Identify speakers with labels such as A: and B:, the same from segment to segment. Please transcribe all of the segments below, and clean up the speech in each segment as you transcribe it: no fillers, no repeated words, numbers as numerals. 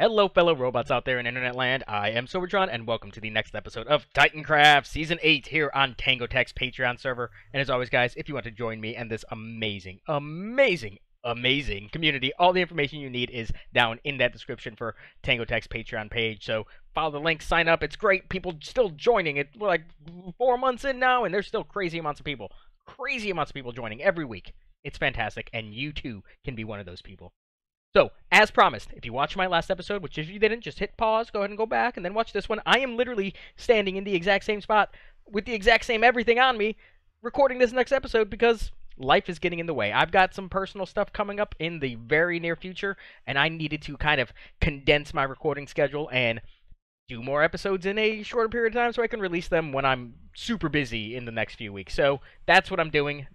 A: Hello, fellow robots out there in Internet Land. I am Silvertron, and welcome to the next episode of Titancraft Season 8 here on Tango Tech's Patreon server. And as always, guys, if you want to join me and this amazing community, all the information you need is down in that description for Tango Tech's Patreon page. So follow the link, sign up. It's great. People still joining. We're like 4 months in now, and there's still crazy amounts of people. Crazy amounts of people joining every week. It's fantastic, and you too can be one of those people. So, as promised, if you watched my last episode, which if you didn't, just hit pause, go ahead and go back, and then watch this one. I am literally standing in the exact same spot with the exact same everything on me, recording this next episode because life is getting in the way. I've got some personal stuff coming up in the very near future, and I needed to kind of condense my recording schedule and do more episodes in a shorter period of time so I can release them when I'm super busy in the next few weeks. So, that's what I'm doing.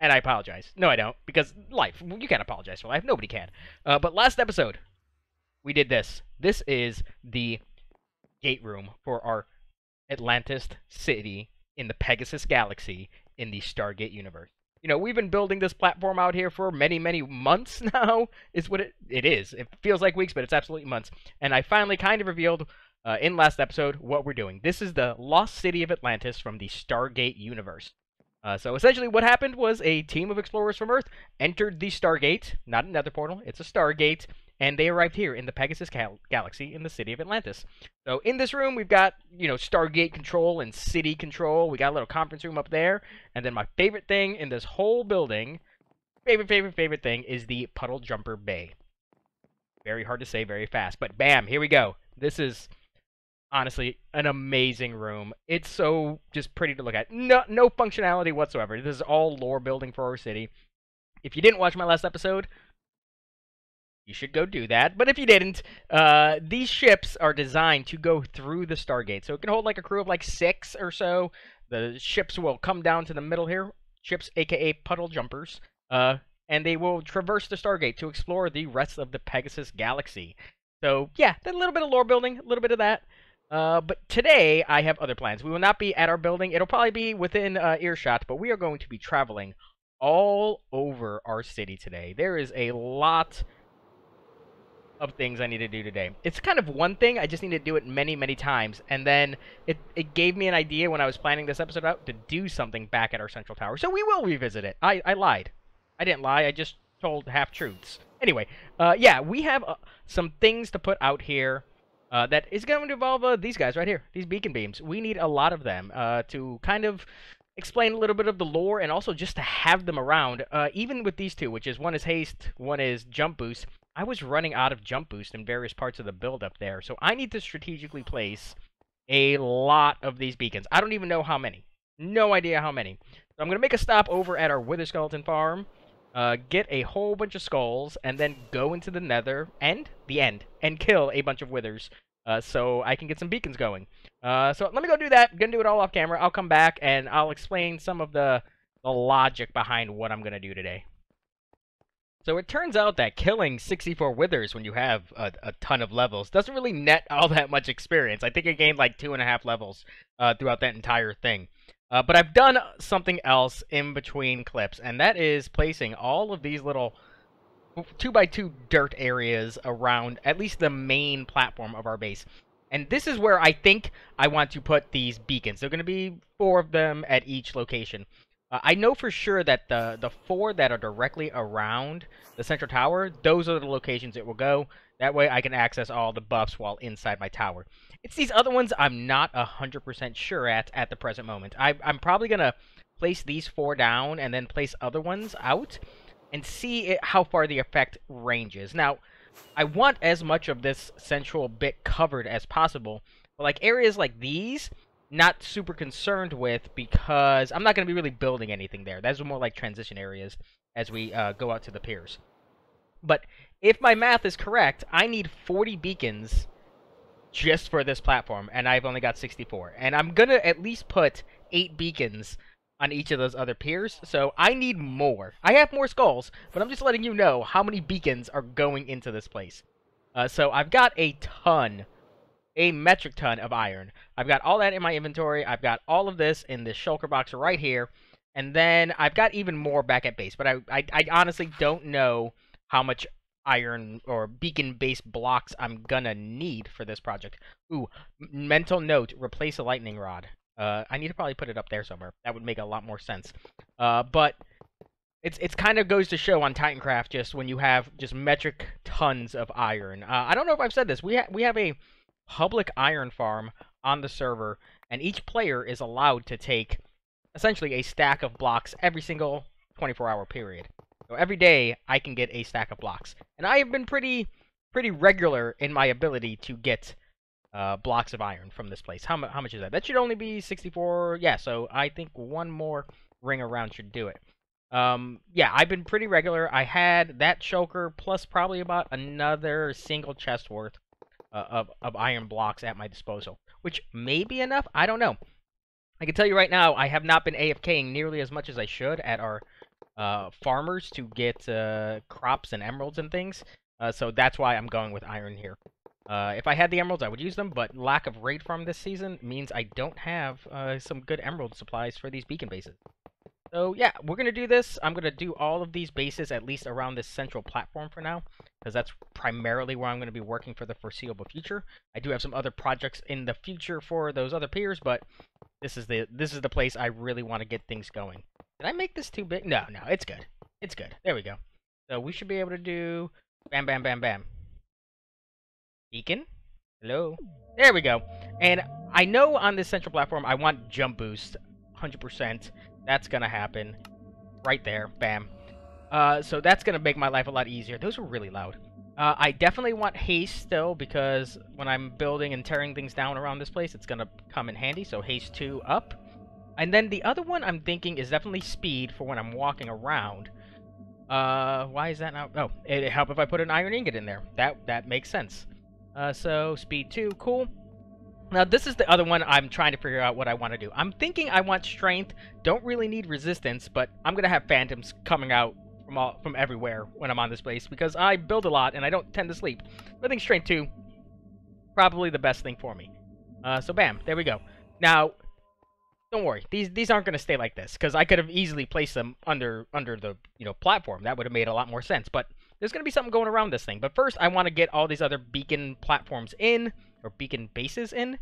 A: And I apologize. No, I don't, because life. You can't apologize for life. Nobody can. But last episode, we did this. This is the gate room for our Atlantis city in the Pegasus Galaxy in the Stargate universe. You know, we've been building this platform out here for many, many months now, is what it is. It feels like weeks, but it's absolutely months. And I finally kind of revealed in last episode what we're doing. This is the lost city of Atlantis from the Stargate universe. So essentially what happened was a team of explorers from Earth entered the Stargate, not a nether portal, it's a Stargate, and they arrived here in the Pegasus Galaxy in the city of Atlantis. So in this room we've got, you know, Stargate control and city control. We got a little conference room up there, and then my favorite thing in this whole building, favorite thing is the Puddle Jumper Bay. Very hard to say very fast, but bam, here we go. This is honestly an amazing room. It's so just pretty to look at. No functionality whatsoever. This is all lore building for our city. If you didn't watch my last episode, you should go do that. But if you didn't, these ships are designed to go through the Stargate. So it can hold like a crew of like 6 or so. The ships will come down to the middle here. Ships, aka puddle jumpers. And they will traverse the Stargate to explore the rest of the Pegasus Galaxy. So yeah, a little bit of lore building, a little bit of that. But today, I have other plans. We will not be at our building. It'll probably be within earshot, but we are going to be traveling all over our city today. There is a lot of things I need to do today. It's kind of one thing. I just need to do it many, many times. And then it gave me an idea when I was planning this episode out to do something back at our central tower. So we will revisit it. I lied. I didn't lie. I just told half-truths. Anyway, yeah, we have some things to put out here. That is going to involve these guys right here, these beacon beams. We need a lot of them to kind of explain a little bit of the lore and also just to have them around. Even with these two, which is one is haste, one is jump boost. I was running out of jump boost in various parts of the build up there, so I need to strategically place a lot of these beacons. I don't even know how many. No idea how many. So I'm going to make a stop over at our Wither Skeleton farm. Get a whole bunch of skulls, and then go into the nether, and the end, and kill a bunch of withers, so I can get some beacons going. So let me go do that. I'm gonna do it all off camera. I'll come back, and I'll explain some of the logic behind what I'm gonna do today. So it turns out that killing 64 withers when you have a ton of levels doesn't really net all that much experience. I think I gained like 2.5 levels throughout that entire thing. But I've done something else in between clips, and that is placing all of these little 2x2 dirt areas around at least the main platform of our base. And this is where I think I want to put these beacons. There are going to be 4 of them at each location. I know for sure that the 4 that are directly around the central tower, those are the locations it will go. That way I can access all the buffs while inside my tower. It's these other ones I'm not 100% sure at the present moment. I'm probably going to place these 4 down and then place other ones out and see how far the effect ranges. Now, I want as much of this central bit covered as possible, but like areas like these, not super concerned with because I'm not going to be really building anything there. Those are more like transition areas as we go out to the piers. But if my math is correct, I need 40 beacons just for this platform, and I've only got 64. And I'm going to at least put 8 beacons on each of those other piers, so I need more. I have more skulls, but I'm just letting you know how many beacons are going into this place. So I've got a metric ton of iron. I've got all that in my inventory. I've got all of this in this shulker box right here, and then I've got even more back at base, but I honestly don't know how much iron or beacon-based blocks I'm gonna need for this project. Ooh, mental note: replace a lightning rod. I need to probably put it up there somewhere. That would make a lot more sense. But it's kind of goes to show on Titancraft just when you have just metric tons of iron. I don't know if I've said this. We have a public iron farm on the server, and each player is allowed to take essentially a stack of blocks every single 24-hour period. So every day I can get a stack of blocks, and I have been pretty regular in my ability to get blocks of iron from this place. How much is that? That should only be 64. Yeah, so I think one more ring around should do it. Yeah, I've been pretty regular. I had that choker plus probably about another single chest worth of iron blocks at my disposal, which may be enough. I don't know. I can tell you right now, I have not been AFKing nearly as much as I should at our farmers to get crops and emeralds and things. So that's why I'm going with iron here. If I had the emeralds, I would use them, but lack of raid farm this season means I don't have some good emerald supplies for these beacon bases. So yeah, we're going to do this. I'm going to do all of these bases at least around this central platform for now, because that's primarily where I'm going to be working for the foreseeable future. I do have some other projects in the future for those other piers, but this is the place I really want to get things going. Did I make this too big? No, it's good. It's good. There we go. So we should be able to do bam, bam, bam, bam. Beacon? Hello? There we go. And I know on this central platform I want jump boost 100%. That's gonna happen right there. Bam. So that's gonna make my life a lot easier. Those were really loud. I definitely want haste still, because when I'm building and tearing things down around this place, it's gonna come in handy. So haste 2 up. And then the other one I'm thinking is definitely speed for when I'm walking around. Why is that now? Oh, it'd help if I put an iron ingot in there. That makes sense. So speed 2, cool. Now, this is the other one I'm trying to figure out what I want to do. I'm thinking I want strength, don't really need resistance, but I'm going to have phantoms coming out from everywhere when I'm on this place, because I build a lot and I don't tend to sleep. But I think strength 2, probably the best thing for me. So bam, there we go. Now, don't worry, these aren't going to stay like this, because I could have easily placed them under the platform. That would have made a lot more sense, but there's going to be something going around this thing. But first, I want to get all these other beacon platforms in, or beacon bases in,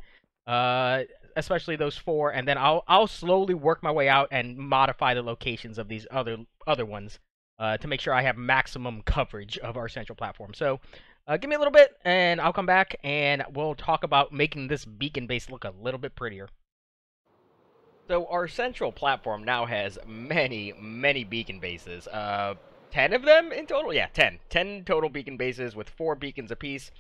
A: especially those 4, and then I'll slowly work my way out and modify the locations of these other ones to make sure I have maximum coverage of our central platform. So give me a little bit, and I'll come back, and we'll talk about making this beacon base look a little bit prettier. So our central platform now has many beacon bases. 10 of them in total? Yeah, 10. 10 total beacon bases with 4 beacons apiece,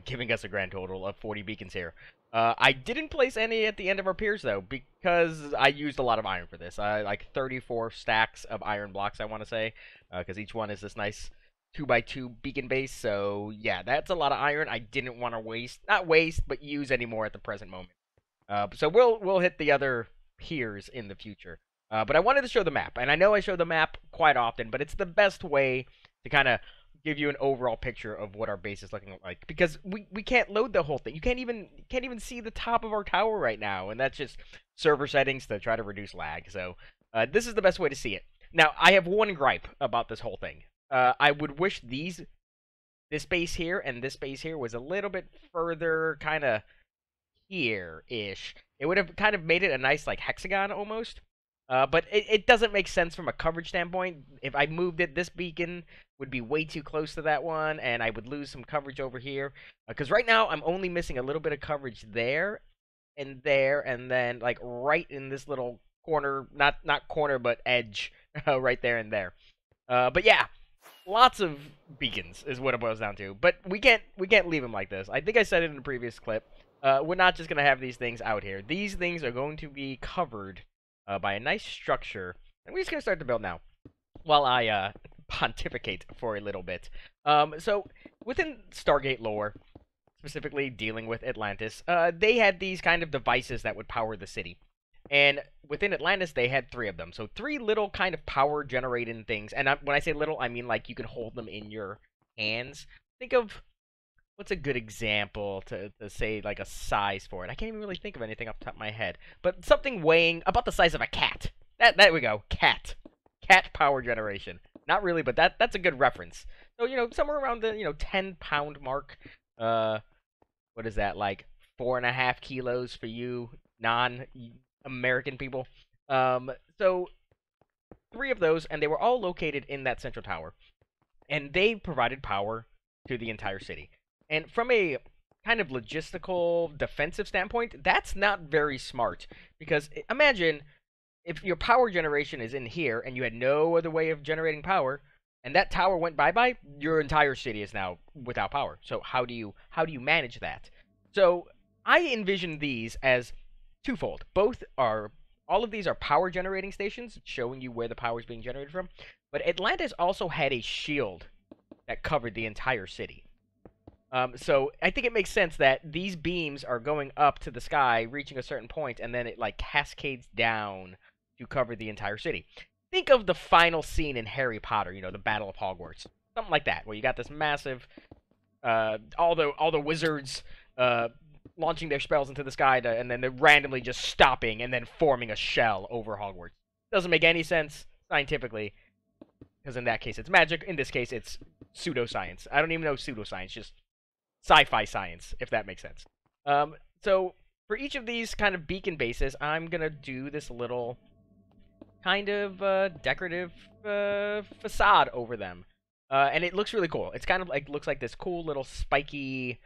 A: giving us a grand total of 40 beacons here. I didn't place any at the end of our piers, though, because I used a lot of iron for this. Like 34 stacks of iron blocks, I want to say, because each one is this nice 2x2 beacon base. So, yeah, that's a lot of iron I didn't want to waste. Not waste, but use anymore at the present moment. So we'll hit the other piers in the future. But I wanted to show the map, and I know I show the map quite often, but it's the best way to kind of give you an overall picture of what our base is looking like, because we can't load the whole thing. You can't even see the top of our tower right now, and that's just server settings to try to reduce lag. So this is the best way to see it. Now, I have one gripe about this whole thing. I would wish this base here and this base here was a little bit further, kind of here-ish. It would have kind of made it a nice like hexagon almost. But it doesn't make sense from a coverage standpoint. If I moved it, this beacon would be way too close to that one, and I would lose some coverage over here. Because right now, I'm only missing a little bit of coverage there, and then like right in this little corner, not corner, but edge, right there and there. But yeah, lots of beacons is what it boils down to. But we can't leave them like this. I think I said it in a previous clip. We're not just gonna have these things out here. These things are going to be covered by a nice structure, and we're just going to start to build now, while I pontificate for a little bit. So, within Stargate lore, specifically dealing with Atlantis, they had these kind of devices that would power the city. And within Atlantis, they had 3 of them. So 3 little kind of power-generating things. And when I say little, I mean like you can hold them in your hands. Think of... what's a good example to say, like, a size for it? I can't even really think of anything off the top of my head. But something weighing about the size of a cat. There we go. Cat. Cat power generation. Not really, but that's a good reference. So, somewhere around the, 10-pound mark. Uh, what is that, like 4.5 kilos for you non-American people? Um, so three of those, and they were all located in that central tower, and they provided power to the entire city. And from a kind of logistical defensive standpoint, that's not very smart because imagine if your power generation is in here and you had no other way of generating power and that tower went bye-bye, your entire city is now without power. So how do you manage that? So I envision these as twofold. All of these are power generating stations showing you where the power is being generated from, but Atlantis also had a shield that covered the entire city. So I think it makes sense that these beams are going up to the sky, reaching a certain point, and then it like cascades down to cover the entire city. Think of the final scene in Harry Potter, the Battle of Hogwarts, something like that, where you got this massive, all the wizards launching their spells into the sky, and then they're randomly just stopping and then forming a shell over Hogwarts. Doesn't make any sense scientifically, because in that case it's magic. In this case, it's pseudoscience. I don't even know pseudoscience, just sci-fi science, if that makes sense. So for each of these kind of beacon bases, I'm gonna do this little kind of decorative facade over them, and it looks really cool. It's kind of like looks like this cool little spiky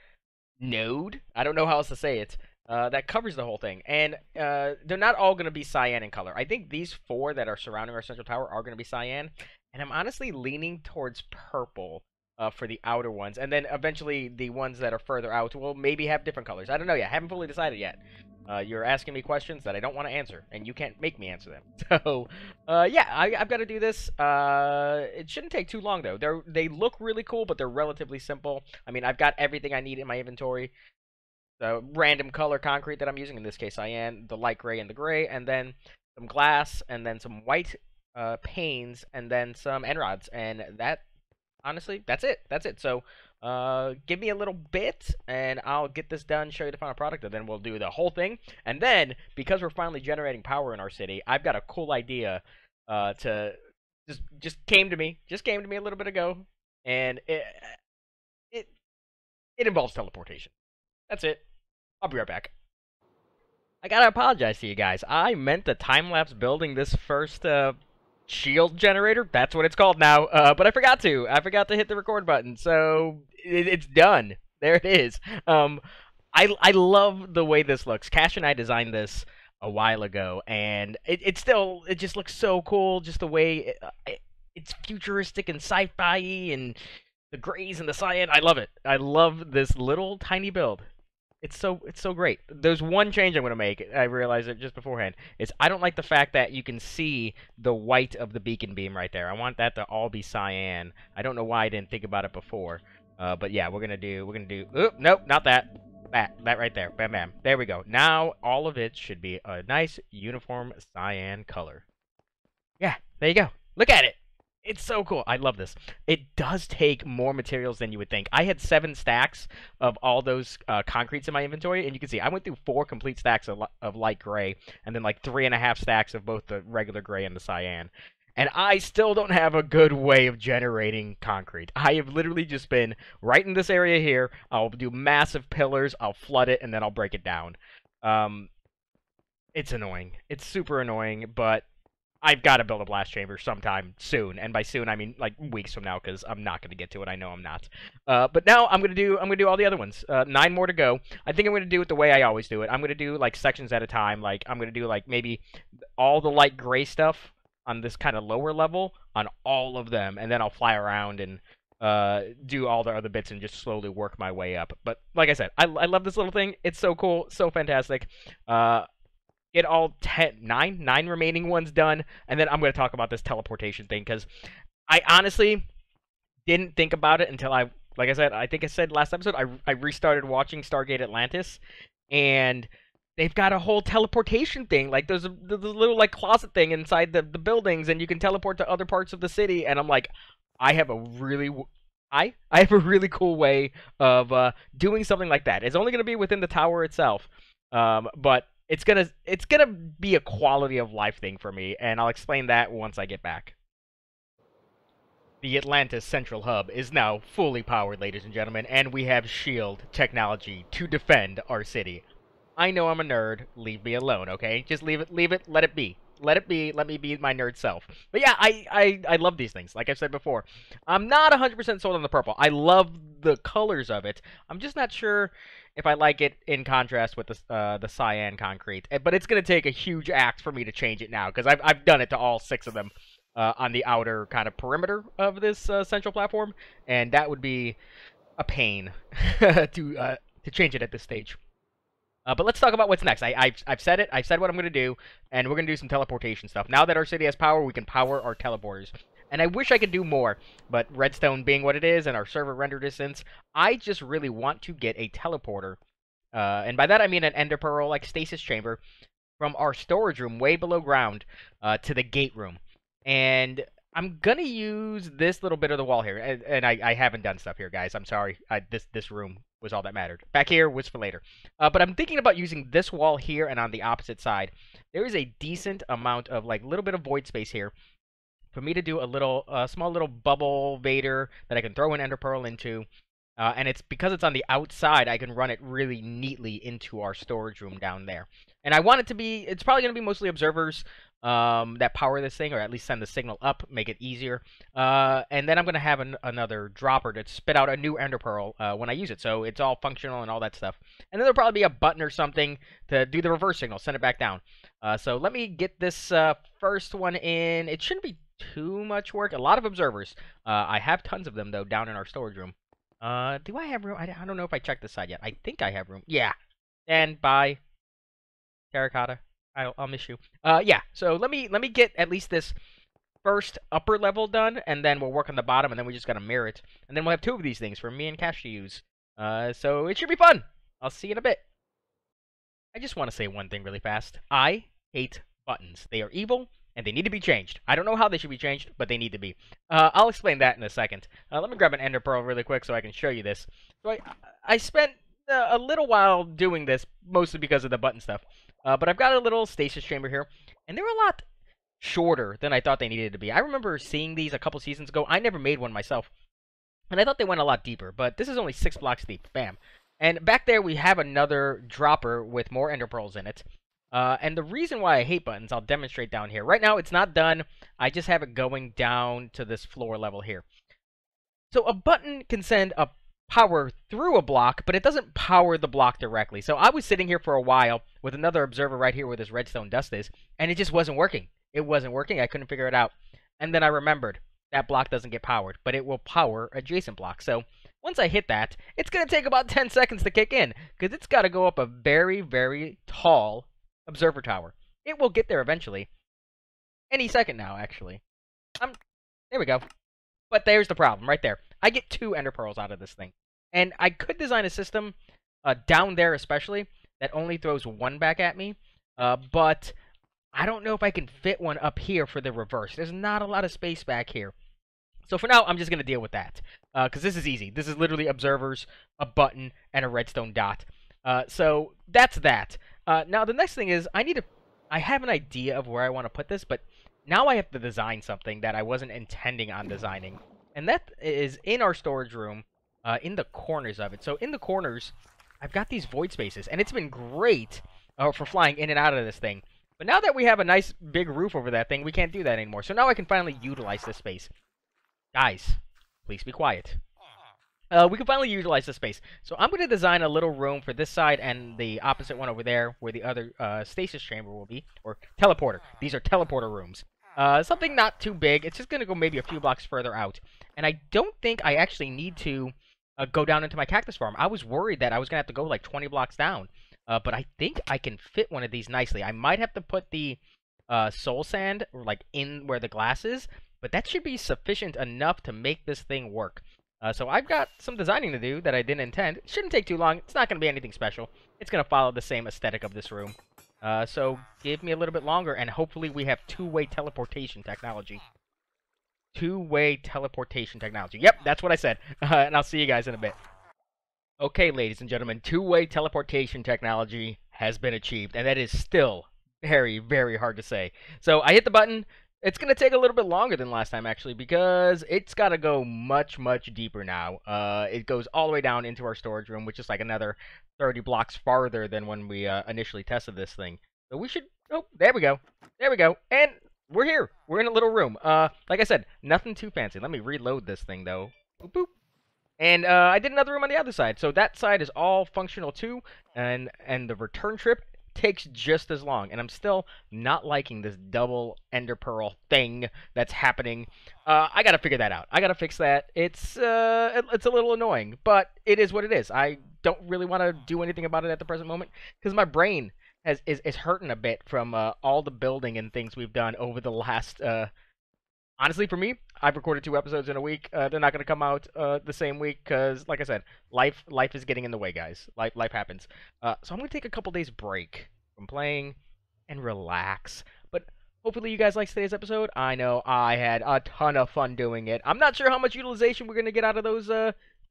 A: node. I don't know how else to say it. That covers the whole thing, and they're not all gonna be cyan in color. I think these four that are surrounding our central tower are gonna be cyan, and I'm honestly leaning towards purple for the outer ones, and then eventually the ones that are further out will maybe have different colors. I don't know yet. I haven't fully decided yet. You're asking me questions that I don't want to answer, and you can't make me answer them. So, yeah, I've got to do this. It shouldn't take too long, though. They look really cool, but they're relatively simple. I mean, I've got everything I need in my inventory. The random color concrete that I'm using, in this case cyan, the light gray and the gray, and then some glass, and then some white panes, and then some end rods, and that honestly, that's it. That's it. So, give me a little bit, and I'll get this done, show you the final product, and then we'll do the whole thing. And then, because we're finally generating power in our city, I've got a cool idea to just came to me a little bit ago, and it involves teleportation. That's it. I'll be right back. I gotta apologize to you guys. I meant to time-lapse building this first shield generator. That's what it's called now. But I forgot to. I forgot to hit the record button. So it's done. There it is. I love the way this looks. Cash and I designed this a while ago, and it just looks so cool. Just the way it's futuristic and sci-fi, and the grays and the cyan. I love it. I love this little tiny build. It's so great. There's one change I'm going to make. I realized it just beforehand. Is I don't like the fact that you can see the white of the beacon beam right there. I want that to all be cyan. I don't know why I didn't think about it before. But yeah, we're gonna do. Oop, nope, not that. That right there. Bam, bam. There we go. Now all of it should be a nice uniform cyan color. Yeah, there you go. Look at it. It's so cool. I love this. It does take more materials than you would think. I had 7 stacks of all those concretes in my inventory, and you can see I went through 4 complete stacks of light gray, and then like 3.5 stacks of both the regular gray and the cyan. And I still don't have a good way of generating concrete. I have literally just been right in this area here. I'll do massive pillars, I'll flood it, and then I'll break it down. It's annoying. It's super annoying, but I've got to build a blast chamber sometime soon, and by soon I mean like weeks from now, because I'm not going to get to it. I know I'm not. But now I'm gonna do all the other ones. 9 more to go. I think I'm gonna do it the way I always do it. I'm gonna do like sections at a time. Like I'm gonna do like maybe all the light gray stuff on this kind of lower level on all of them, and then I'll fly around and do all the other bits and just slowly work my way up. But like I said, I love this little thing. It's so cool, so fantastic. Get all 9 remaining ones done, and then I'm going to talk about this teleportation thing, because I honestly didn't think about it until like I said, I think I said last episode, I restarted watching Stargate Atlantis, and they've got a whole teleportation thing. Like, there's a little, like, closet thing inside the buildings, and you can teleport to other parts of the city, and I'm like, I have a really... I have a really cool way of doing something like that. It's only going to be within the tower itself, but it's gonna be a quality of life thing for me, and I'll explain that once I get back. The Atlantis Central Hub is now fully powered, ladies and gentlemen, and we have shield technology to defend our city. I know I'm a nerd. Leave me alone, okay? Just leave it, let it be. Let it be, let me be my nerd self. But yeah, I love these things, like I've said before. I'm not 100% sold on the purple. I love the colors of it. I'm just not sure if I like it in contrast with the cyan concrete. But it's going to take a huge act for me to change it now, because I've done it to all 6 of them on the outer kind of perimeter of this central platform, and that would be a pain to change it at this stage. But let's talk about what's next. I've said it. I've said what I'm going to do, and we're going to do some teleportation stuff. Now that our city has power, we can power our teleporters. And I wish I could do more, but redstone being what it is and our server render distance, I just really want to get a teleporter. And by that I mean an ender pearl, like stasis chamber, from our storage room way below ground to the gate room. And I'm going to use this little bit of the wall here. And I haven't done stuff here, guys. I'm sorry. This room was all that mattered. Back here was for later. But I'm thinking about using this wall here and on the opposite side. There is a decent amount of, like, little bit of void space here for me to do a little, small little bubble Vader that I can throw an ender pearl into. And it's because it's on the outside, I can run it really neatly into our storage room down there. And I want it to be, it's probably going to be mostly observers that power this thing, or at least send the signal up, make it easier. And then I'm going to have another dropper to spit out a new ender pearl when I use it, so it's all functional and all that stuff. And then there'll probably be a button or something to do the reverse signal, send it back down. So let me get this first one in. It shouldn't be too much work. A lot of observers. I have tons of them, though, down in our storage room. Do I have room? I don't know if I checked this side yet. I think I have room. Yeah. And bye, terracotta. I'll miss you. Yeah. So let me get at least this first upper level done, and then we'll work on the bottom, and then we just gotta mirror it, and then we'll have 2 of these things for me and Cash to use. So it should be fun. I'll see you in a bit. I just want to say one thing really fast. I hate buttons. They are evil, and they need to be changed. I don't know how they should be changed, but they need to be. I'll explain that in a second. Let me grab an ender pearl really quick so I can show you this. So I spent a little while doing this, mostly because of the button stuff. But I've got a little stasis chamber here, and they're a lot shorter than I thought they needed to be. I remember seeing these a couple seasons ago. I never made one myself, and I thought they went a lot deeper, but this is only 6 blocks deep. Bam. And back there we have another dropper with more ender pearls in it. And the reason why I hate buttons, I'll demonstrate down here. Right now, it's not done. I just have it going down to this floor level here. So a button can send a power through a block, but it doesn't power the block directly. So I was sitting here for a while with another observer right here where this redstone dust is, and it just wasn't working. It wasn't working. I couldn't figure it out. And then I remembered that block doesn't get powered, but it will power adjacent blocks. So once I hit that, it's going to take about 10 seconds to kick in, because it's got to go up a very, very tall observer tower. It will get there eventually. Any second now, actually. There we go. But there's the problem, right there. I get 2 ender pearls out of this thing. And I could design a system, down there especially, that only throws 1 back at me. But I don't know if I can fit one up here for the reverse. There's not a lot of space back here. So for now, I'm just going to deal with that. Because this is easy. This is literally observers, a button, and a redstone dot. So that's that. Now the next thing is, I have an idea of where I want to put this, but now I have to design something that I wasn't intending on designing. And that is in our storage room, in the corners of it. So in the corners, I've got these void spaces, and it's been great for flying in and out of this thing. But now that we have a nice big roof over that thing, we can't do that anymore. So now I can finally utilize this space. Guys, please be quiet. We can finally utilize this space. So I'm going to design a little room for this side and the opposite one over there where the other stasis chamber will be, or teleporter. These are teleporter rooms. Something not too big. It's just going to go maybe a few blocks further out. And I don't think I actually need to go down into my cactus farm. I was worried that I was going to have to go like 20 blocks down. But I think I can fit one of these nicely. I might have to put the soul sand like in where the glass is, but that should be sufficient enough to make this thing work. So I've got some designing to do that I didn't intend. It shouldn't take too long. It's not going to be anything special. It's going to follow the same aesthetic of this room. So give me a little bit longer, and hopefully we have two-way teleportation technology. Two-way teleportation technology. Yep, that's what I said. And I'll see you guys in a bit. Okay, ladies and gentlemen, two-way teleportation technology has been achieved, and that is still very, very hard to say. So I hit the button, It's gonna take a little bit longer than last time, actually, because it's gotta go much, much deeper now. It goes all the way down into our storage room, which is like another 30 blocks farther than when we initially tested this thing. So we should. Oh, there we go. There we go. And we're here. We're in a little room. Like I said, nothing too fancy. Let me reload this thing though. Boop boop. And I did another room on the other side, so that side is all functional too, and the return trip takes just as long, and I'm still not liking this double ender pearl thing that's happening. I gotta figure that out. I gotta fix that. It's a little annoying, but it is what it is. I don't really want to do anything about it at the present moment because my brain is hurting a bit from all the building and things we've done over the last honestly, for me, I've recorded 2 episodes in a week. They're not going to come out the same week because, like I said, life is getting in the way, guys. Life happens. So I'm going to take a couple days break from playing and relax. But hopefully you guys liked today's episode. I know I had a ton of fun doing it. I'm not sure how much utilization we're going to get out of those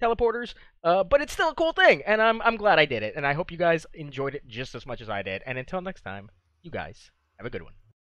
A: teleporters, but it's still a cool thing, and I'm glad I did it. And I hope you guys enjoyed it just as much as I did. And until next time, you guys have a good one.